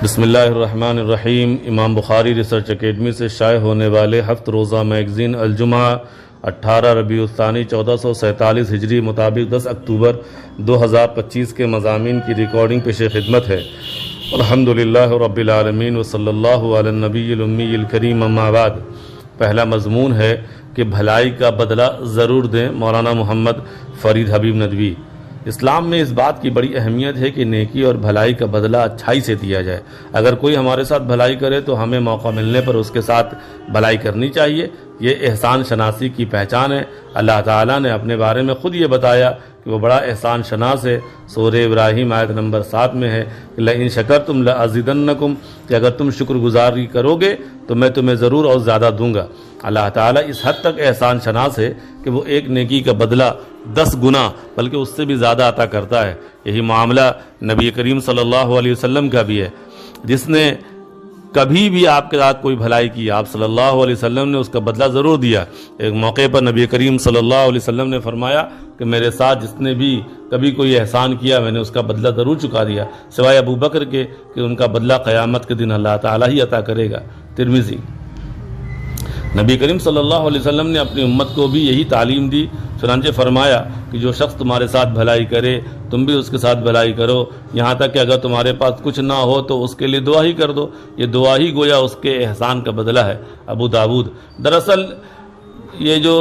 بسم اللہ الرحمن الرحیم۔ امام بخاری ریسرچ اکیڈمی سے شائع ہونے والے ہفت روزہ میگزین الجمعہ 18 ربیع الثانی 1447 ہجری مطابق 10 اکتوبر 2025 کے مضامین کی ریکارڈنگ پیش خدمت ہے۔ الحمدللہ رب العالمین وصلی اللہ علی النبی الامی الکریم، اما بعد۔ پہلا مضمون ہے کہ بھلائی کا بدلہ ضرور دیں، مولانا محمد فرید حبیب ندوی۔ اسلام میں اس بات کی بڑی اہمیت ہے کہ نیکی اور بھلائی کا بدلہ اچھائی سے دیا جائے۔ اگر کوئی ہمارے ساتھ بھلائی کرے تو ہمیں موقع ملنے پر اس کے ساتھ بھلائی کرنی چاہیے۔ یہ احسان شناسی کی پہچان ہے۔ اللہ تعالیٰ نے اپنے بارے میں خود یہ بتایا کہ وہ بڑا احسان شناس ہے۔ سورہ ابراہیم آیت نمبر 7 میں ہے کہ لئن شکرتم لأزیدنکم، کہ اگر تم شکر گزاری کرو گے تو میں تمہیں ضرور اور زیادہ دوں گا۔ اللہ تعالیٰ اس حد تک احسان شناس ہے کہ وہ ایک نیکی کا بدلہ 10 گنا بلکہ اس سے بھی زیادہ عطا کرتا ہے۔ یہی معاملہ نبی کریم صلی اللہ علیہ وسلم کا بھی ہے۔ جس نے کبھی بھی آپ کے ساتھ کوئی بھلائی کی، آپ صلی اللہ علیہ وسلم نے اس کا بدلہ ضرور دیا۔ ایک موقع پر نبی کریم صلی اللہ علیہ وسلم نے فرمایا کہ میرے ساتھ جس نے بھی کبھی کوئی احسان کیا میں نے اس کا بدلہ ضرور چکا دیا، سوائے ابو بکر کے کہ ان کا بدلہ قیامت کے دن اللہ تعالیٰ ہی عطا کرے گا۔ ترمذی۔ نبی کریم صلی اللہ علیہ وسلم نے اپنی امت کو بھی یہی تعلیم دی، چنانچہ فرمایا کہ جو شخص تمہارے ساتھ بھلائی کرے تم بھی اس کے ساتھ بھلائی کرو، یہاں تک کہ اگر تمہارے پاس کچھ نہ ہو تو اس کے لیے دعا ہی کر دو، یہ دعا ہی گویا اس کے احسان کا بدلہ ہے۔ ابو داود۔ دراصل یہ جو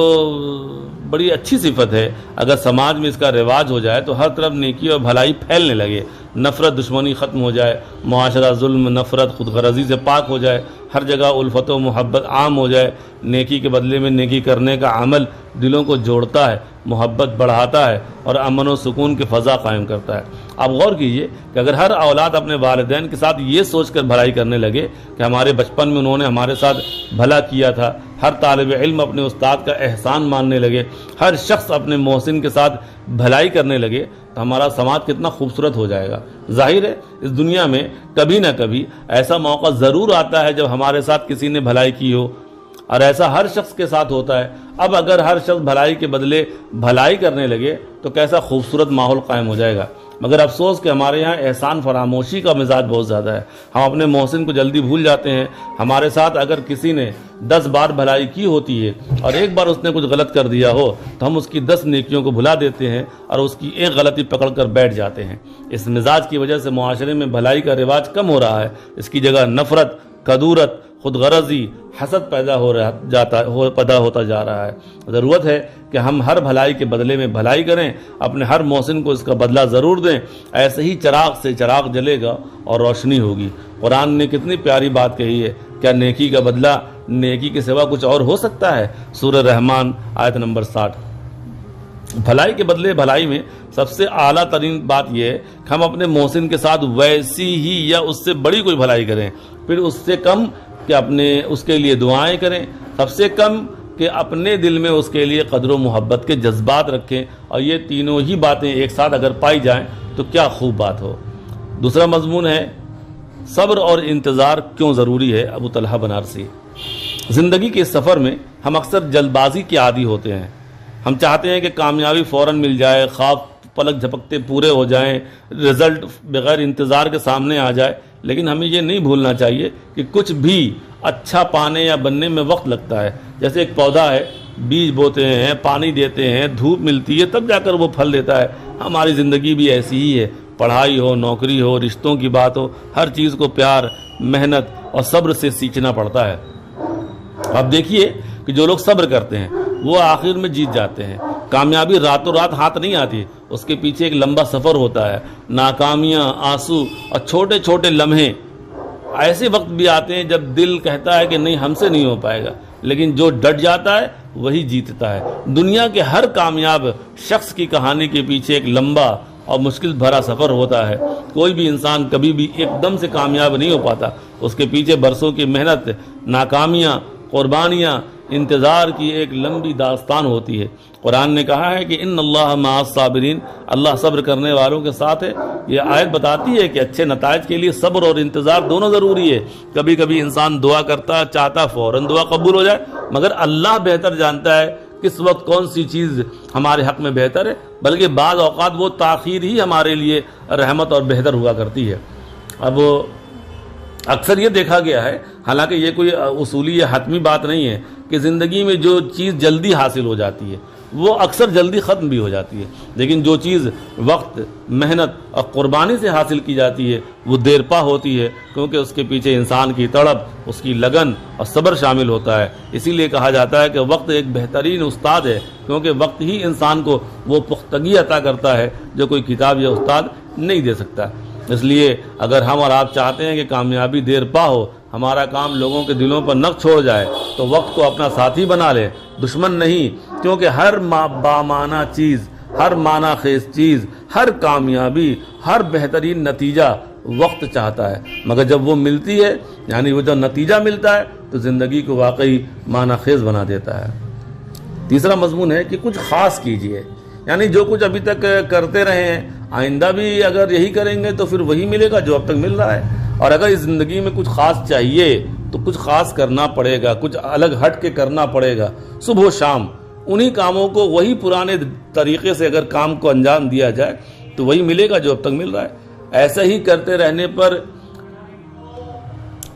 بڑی اچھی صفت ہے، اگر سماج میں اس کا رواج ہو جائے تو ہر طرف نیکی اور بھلائی پھیلنے لگے، نفرت دشمنی ختم ہو جائے، معاشرہ ظلم نفرت خود غرضی سے پاک ہو جائے، ہر جگہ الفت و محبت عام ہو جائے۔ نیکی کے بدلے میں نیکی کرنے کا عمل دلوں کو جوڑتا ہے، محبت بڑھاتا ہے اور امن و سکون کی فضا قائم کرتا ہے۔ آپ غور کیجئے کہ اگر ہر اولاد اپنے والدین کے ساتھ یہ سوچ کر بھلائی کرنے لگے کہ ہمارے بچپن میں انہوں نے ہمارے ساتھ بھلا کیا تھا، ہر طالب علم اپنے استاد کا احسان ماننے لگے، ہر شخص اپنے محسن کے ساتھ بھلائی کرنے لگے تو ہمارا سماج کتنا خوبصورت ہو جائے گا۔ ظاہر ہے اس دنیا میں کبھی نہ کبھی ایسا موقع ضرور آتا ہے جب ہمارے ساتھ کسی نے بھلائی کی ہو، اور ایسا ہر شخص کے ساتھ ہوتا ہے۔ اب اگر ہر شخص بھلائی کے بدلے بھلائی کرنے لگے تو کیسا خوبصورت ماحول قائم ہو جائے گا۔ مگر افسوس کہ ہمارے یہاں احسان فراموشی کا مزاج بہت زیادہ ہے، ہم اپنے محسن کو جلدی بھول جاتے ہیں۔ ہمارے ساتھ اگر کسی نے 10 بار بھلائی کی ہوتی ہے اور ایک بار اس نے کچھ غلط کر دیا ہو تو ہم اس کی 10 نیکیوں کو بھلا دیتے ہیں اور اس کی ایک غلطی پکڑ کر بیٹھ جاتے ہیں۔ اس مزاج کی وجہ سے معاشرے میں بھلائی کا رواج کم ہو رہا ہے، اس کی جگہ نفرت، کدورت، خود غرضی، حسد پیدا ہوتا جا رہا ہے۔ ضرورت ہے کہ ہم ہر بھلائی کے بدلے میں بھلائی کریں، اپنے ہر محسن کو اس کا بدلہ ضرور دیں، ایسے ہی چراغ سے چراغ جلے گا اور روشنی ہوگی۔ قرآن نے کتنی پیاری بات کہی ہے، کیا نیکی کا بدلہ نیکی کے سوا کچھ اور ہو سکتا ہے؟ سورہ رحمان آیت نمبر 60۔ بھلائی کے بدلے بھلائی میں سب سے اعلیٰ ترین بات یہ ہے کہ ہم اپنے محسن کے ساتھ ویسی ہی یا اس سے بڑی کوئی بھلائی کریں، پھر اس سے کم کہ اس کے لیے دعائیں کریں، سب سے کم کہ اپنے دل میں اس کے لیے قدر و محبت کے جذبات رکھیں، اور یہ تینوں ہی باتیں ایک ساتھ اگر پائی جائیں تو کیا خوب بات ہو۔ دوسرا مضمون ہے صبر اور انتظار کیوں ضروری ہے۔ ابو طلحہ بنارسی۔ زندگی کے سفر میں ہم اکثر جلد بازی کے عادی ہوتے ہیں، ہم چاہتے ہیں کہ کامیابی فوراً مل جائے، خواب پلک جھپکتے پورے ہو جائیں، رزلٹ بغیر انتظار کے سامنے آ جائے، لیکن ہمیں یہ نہیں بھولنا چاہیے کہ کچھ بھی اچھا پانے یا بننے میں وقت لگتا ہے۔ جیسے ایک پودا ہے، بیج بوتے ہیں، پانی دیتے ہیں، دھوپ ملتی ہے، تب جا کر وہ پھل دیتا ہے۔ ہماری زندگی بھی ایسی ہی ہے، پڑھائی ہو، نوکری ہو، رشتوں کی بات ہو، ہر چیز کو پیار، محنت اور صبر سے سیکھنا پڑتا ہے۔ اب دیکھیے کہ جو لوگ صبر کرتے ہیں وہ آخر میں جیت جاتے ہیں۔ کامیابی راتوں رات ہاتھ نہیں آتی، اس کے پیچھے ایک لمبا سفر ہوتا ہے، ناکامیاں، آنسو اور چھوٹے چھوٹے لمحے۔ ایسے وقت بھی آتے ہیں جب دل کہتا ہے کہ نہیں ہم سے نہیں ہو پائے گا، لیکن جو ڈٹ جاتا ہے وہی جیتتا ہے۔ دنیا کے ہر کامیاب شخص کی کہانی کے پیچھے ایک لمبا اور مشکل بھرا سفر ہوتا ہے۔ کوئی بھی انسان کبھی بھی ایک دم سے کامیاب نہیں ہو پاتا، اس کے پیچھے برسوں کی محنت، ناکامیاں، قربانیاں، انتظار کی ایک لمبی داستان ہوتی ہے۔ قرآن نے کہا ہے کہ ان اللہ مع الصابرین، اللہ صبر کرنے والوں کے ساتھ ہے۔ یہ آیت بتاتی ہے کہ اچھے نتائج کے لیے صبر اور انتظار دونوں ضروری ہے۔ کبھی کبھی انسان دعا کرتا چاہتا فوراً دعا قبول ہو جائے، مگر اللہ بہتر جانتا ہے کس وقت کون سی چیز ہمارے حق میں بہتر ہے، بلکہ بعض اوقات وہ تاخیر ہی ہمارے لیے رحمت اور بہتر ہوا کرتی ہے۔ اب اکثر یہ دیکھا گیا ہے، حالانکہ یہ کوئی اصولی یا حتمی بات نہیں ہے، کہ زندگی میں جو چیز جلدی حاصل ہو جاتی ہے وہ اکثر جلدی ختم بھی ہو جاتی ہے، لیکن جو چیز وقت، محنت اور قربانی سے حاصل کی جاتی ہے وہ دیر پا ہوتی ہے، کیونکہ اس کے پیچھے انسان کی تڑپ، اس کی لگن اور صبر شامل ہوتا ہے۔ اسی لیے کہا جاتا ہے کہ وقت ایک بہترین استاد ہے، کیونکہ وقت ہی انسان کو وہ پختگی عطا کرتا ہے جو کوئی کتاب یا استاد نہیں دے سکتا۔ اس لیے اگر ہم اور آپ چاہتے ہیں کہ کامیابی دیر پا ہو، ہمارا کام لوگوں کے دلوں پر نقش چھوڑ جائے، تو وقت کو اپنا ساتھی بنا لے، دشمن نہیں، کیونکہ ہر بامعنی چیز، ہر معنی خیز چیز، ہر کامیابی، ہر بہترین نتیجہ وقت چاہتا ہے، مگر جب وہ ملتی ہے، یعنی وہ جب نتیجہ ملتا ہے تو زندگی کو واقعی معنی خیز بنا دیتا ہے۔ تیسرا مضمون ہے کہ کچھ خاص کیجئے، یعنی جو کچھ ابھی تک کرتے رہے ہیں آئندہ بھی اگر یہی کریں گے تو پھر وہی ملے گا جو اب تک مل رہا ہے، اور اگر اس زندگی میں کچھ خاص چاہیے تو کچھ خاص کرنا پڑے گا، کچھ الگ ہٹ کے کرنا پڑے گا۔ صبح و شام انہی کاموں کو وہی پرانے طریقے سے اگر کام کو انجام دیا جائے تو وہی ملے گا جو اب تک مل رہا ہے۔ ایسا ہی کرتے رہنے پر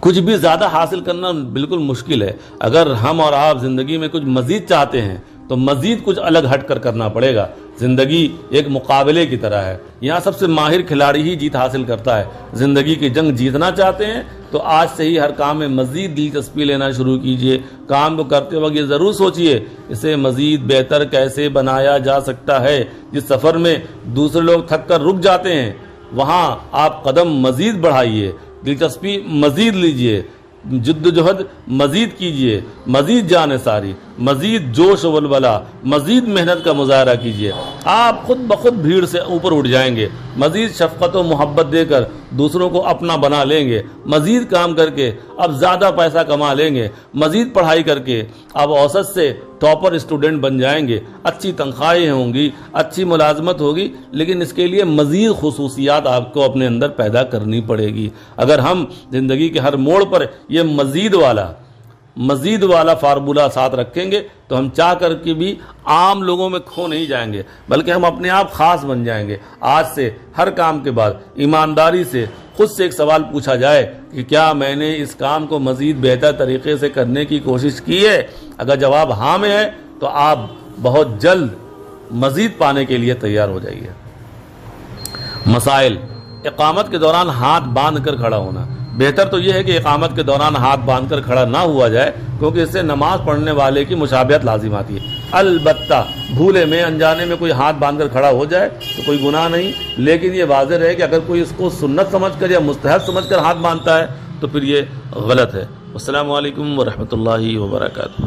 کچھ بھی زیادہ حاصل کرنا بالکل مشکل ہے۔ اگر ہم اور آپ زندگی میں کچھ مزید چاہتے ہیں تو مزید کچھ الگ ہٹ کر کرنا پڑے گا۔ زندگی ایک مقابلے کی طرح ہے، یہاں سب سے ماہر کھلاڑی ہی جیت حاصل کرتا ہے۔ زندگی کی جنگ جیتنا چاہتے ہیں تو آج سے ہی ہر کام میں مزید دلچسپی لینا شروع کیجئے۔ کام کو کرتے وقت یہ ضرور سوچئے اسے مزید بہتر کیسے بنایا جا سکتا ہے۔ جس سفر میں دوسرے لوگ تھک کر رک جاتے ہیں وہاں آپ قدم مزید بڑھائیے، دلچسپی مزید لیجئے، جد و جہد مزید کیجئے، مزید جان ساری، مزید جوش و ولولہ، مزید محنت کا مظاہرہ کیجئے۔ آپ خود بخود بھیڑ سے اوپر اٹھ جائیں گے، مزید شفقت و محبت دے کر دوسروں کو اپنا بنا لیں گے، مزید کام کر کے اب زیادہ پیسہ کما لیں گے، مزید پڑھائی کر کے اب اوسط سے ٹاپر اسٹوڈنٹ بن جائیں گے، اچھی تنخواہیں ہوں گی، اچھی ملازمت ہوگی، لیکن اس کے لیے مزید خصوصیات آپ کو اپنے اندر پیدا کرنی پڑے گی۔ اگر ہم زندگی کے ہر موڑ پر یہ مزید والا فارمولہ ساتھ رکھیں گے تو ہم چاہ کر کے بھی عام لوگوں میں کھو نہیں جائیں گے، بلکہ ہم اپنے آپ خاص بن جائیں گے۔ آج سے ہر کام کے بعد ایمانداری سے خود سے ایک سوال پوچھا جائے کہ کیا میں نے اس کام کو مزید بہتر طریقے سے کرنے کی کوشش کی ہے؟ اگر جواب ہاں میں ہے تو آپ بہت جلد مزید پانے کے لیے تیار ہو جائیے۔ مسائل: اقامت کے دوران ہاتھ باندھ کر کھڑا ہونا۔ بہتر تو یہ ہے کہ اقامت کے دوران ہاتھ باندھ کر کھڑا نہ ہوا جائے، کیونکہ اس سے نماز پڑھنے والے کی مشابہت لازم آتی ہے۔ البتہ بھولے میں انجانے میں کوئی ہاتھ باندھ کر کھڑا ہو جائے تو کوئی گناہ نہیں، لیکن یہ واضح ہے کہ اگر کوئی اس کو سنت سمجھ کر یا مستحب سمجھ کر ہاتھ باندھتا ہے تو پھر یہ غلط ہے۔ السلام علیکم ورحمۃ اللہ وبرکاتہ۔